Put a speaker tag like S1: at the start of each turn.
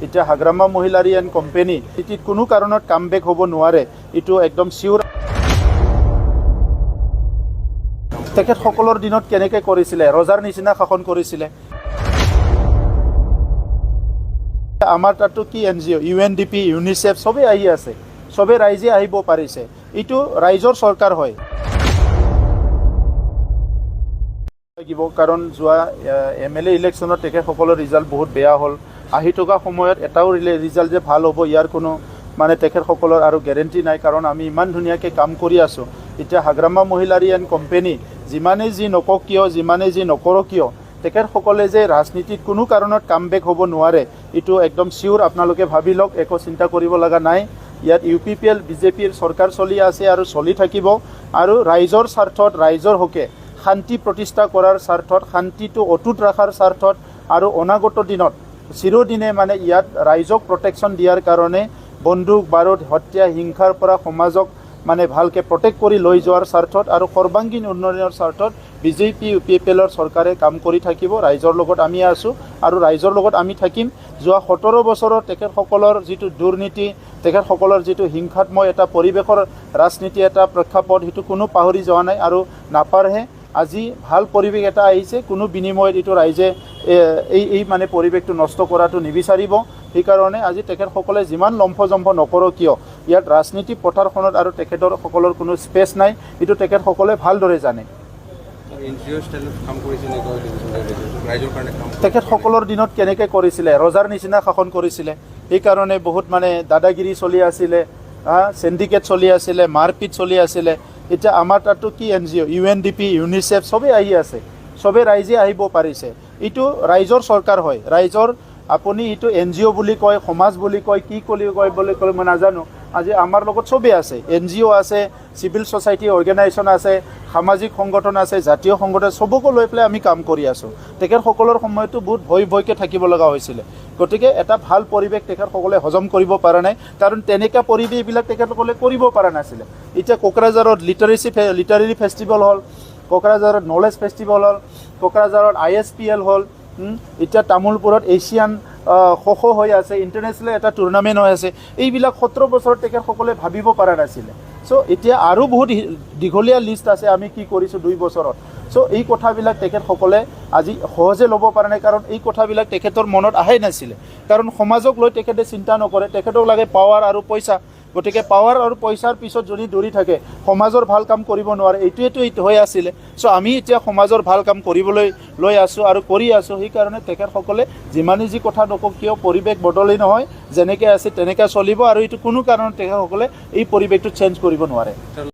S1: এতিয়া Hagrama Mohilary and company এটি কোনো কাৰণত কাম বেক হ'ব নোৱাৰে, এইটো একদম চিউৰ। তেখেতসকলৰ দিনত কেনেকৈ কৰিছিলে, ৰজাৰ নিচিনা শাসন কৰিছিলে। আমাৰ তাতো কি NGO, UNDP, UNICEF চবেই আহি আছে, চবেই ৰাইজে আহিব পাৰিছে। এইটো ৰাইজৰ চৰকাৰ হয়। কাৰণ যোৱা MLA ইলেকশ্যনত তেখেতসকলৰ ৰিজাল্ট বহুত বেয়া হ'ল। আহি থকা সময়ত এটাও ৰিজাল্ট যে ভাল হ'ব ইয়াৰ কোনো তেখেতসকলৰ আৰু গেৰেণ্টি নাই, কাৰণ আমি ইমান ধুনীয়াকৈ কাম কৰি আছোঁ। এতিয়া হাগ্ৰামা মহিলাৰী এণ্ড কোম্পানী যিমানেই যি নকওক কিয়, যিমানেই যি নকৰক কিয়, তেখেতসকলে যে ৰাজনীতিত কোনো কাৰণত কাম বেক হ'ব নোৱাৰে, এইটো একদম চিউৰ। আপোনালোকে ভাবি লওক, একো চিন্তা কৰিব লগা নাই। ইয়াত UPPL BJPৰ চৰকাৰ চলি আছে আৰু চলি থাকিব, আৰু ৰাইজৰ স্বাৰ্থত, ৰাইজৰ হকে শান্তি প্ৰতিষ্ঠা কৰাৰ স্বাৰ্থত, শান্তিটো অটুট ৰখাৰ স্বাৰ্থত, আৰু অনাগত দিনত চিৰদিনে ইয়াত ৰাইজক প্ৰটেকশ্যন দিয়াৰ কাৰণে বন্দুক বাৰুদ হত্যা হিংসাৰ পৰা সমাজক ভালকৈ প্ৰটেক্ট কৰি লৈ যোৱাৰ স্বাৰ্থত আৰু সৰ্বাংগীন উন্নয়নৰ স্বাৰ্থত BJP UPPLৰ চৰকাৰে কাম কৰি থাকিব। ৰাইজৰ লগত আমি আছোঁ আৰু ৰাইজৰ লগত আমি থাকিম। যোৱা 17 বছৰত তেখেতসকলৰ যিটো দুৰ্নীতি, তেখেতসকলৰ যিটো হিংসাত্মক এটা পৰিৱেশৰ ৰাজনীতি, এটা প্ৰেক্ষাপট, সেইটো কোনো পাহৰি যোৱা নাই আৰু নাপাৰহে। আজি ভাল পৰিৱেশ এটা আহিছে, কোনো বিনিময়ত এইটো ৰাইজে এই পৰিৱেশটো নষ্ট কৰাটো নিবিচাৰিব। সেইকাৰণে আজি তেখেতসকলে যিমান লম্ফজম্ফ নকৰক কিয়, ইয়াত ৰাজনীতি পথাৰখনত আৰু তেখেতসকলৰ কোনো স্পেচ নাই, এইটো তেখেতসকলে ভালদৰে জানে। তেখেতসকলৰ দিনত কেনেকৈ কৰিছিলে, ৰজাৰ নিচিনা শাসন কৰিছিলে। সেইকাৰণে বহুত দাদাগিৰি চলি আছিলে, চিণ্ডিকেট চলি আছিলে, মাৰপিট চলি আছিলে। এতিয়া আমাৰ তাতো কি NGO, UNDP, UNICEF চবেই আহি আছে, চবেই ৰাইজে আহিব পাৰিছে। এইটো ৰাইজৰ চৰকাৰ হয়, ৰাইজৰ। আপুনি এইটো NGO বুলি কয়, সমাজ বুলি কয়, কি কয় মই নাজানো। আজি আমাৰ লগত চবেই আছে, NGO আছে, চিভিল ছ'চাইটি অৰ্গেনাইজেশ্যন আছে, সামাজিক সংগঠন আছে, জাতীয় সংগঠন, চবকো লৈ পেলাই আমি কাম কৰি আছোঁ। তেখেতসকলৰ সময়তো বহুত ভয়কৈ থাকিব লগা হৈছিলে। গতিকে এটা ভাল পৰিৱেশ তেখেতসকলে হজম কৰিব পৰা নাই, কাৰণ তেনেকুৱা পৰিৱেশবিলাক তেখেতসকলে কৰিব পৰা নাছিলে। এতিয়া কোকৰাঝাৰত লিটাৰেৰী ফেষ্টিভেল হ'ল, কোকৰাঝাৰত নলেজ ফেষ্টিভেল হ'ল, কোকৰাঝাৰত ISPL হ'ল, এতিয়া তামোলপুৰত এছিয়ান খো হৈ আছে, ইণ্টাৰনেশ্যনেল এটা টুৰ্ণামেণ্ট হৈ আছে। এইবিলাক 17 বছৰত তেখেতসকলে ভাবিব পৰা নাছিলে। চ' এতিয়া আৰু বহুত দীঘলীয়া লিষ্ট আছে আমি কি কৰিছোঁ 2 বছৰত। চ' এই কথাবিলাক তেখেতসকলে আজি সহজে ল'ব পৰা নাই, কাৰণ এই কথাবিলাক তেখেতৰ মনত আহাই নাছিলে। কাৰণ সমাজক লৈ তেখেতে চিন্তা নকৰে, তেখেতক লাগে পাৱাৰ আৰু পইচা। গতিকে পাৱাৰ আৰু পইচাৰ পিছত যদি দৌৰি থাকে, সমাজৰ ভাল কাম কৰিব নোৱাৰে। এইটোৱেতো হৈ আছিলে। চ' আমি এতিয়া সমাজৰ ভাল কাম কৰিবলৈ লৈ আছোঁ আৰু কৰি আছোঁ। সেইকাৰণে তেখেতসকলে যিমানেই যি কথা নকওক কিয়, পৰিৱেশ বদলি নহয়, যেনেকৈ আছে তেনেকৈ চলিব, আৰু এইটো কোনো কাৰণত তেখেতসকলে এই পৰিৱেশটো চেঞ্জ কৰিব নোৱাৰে।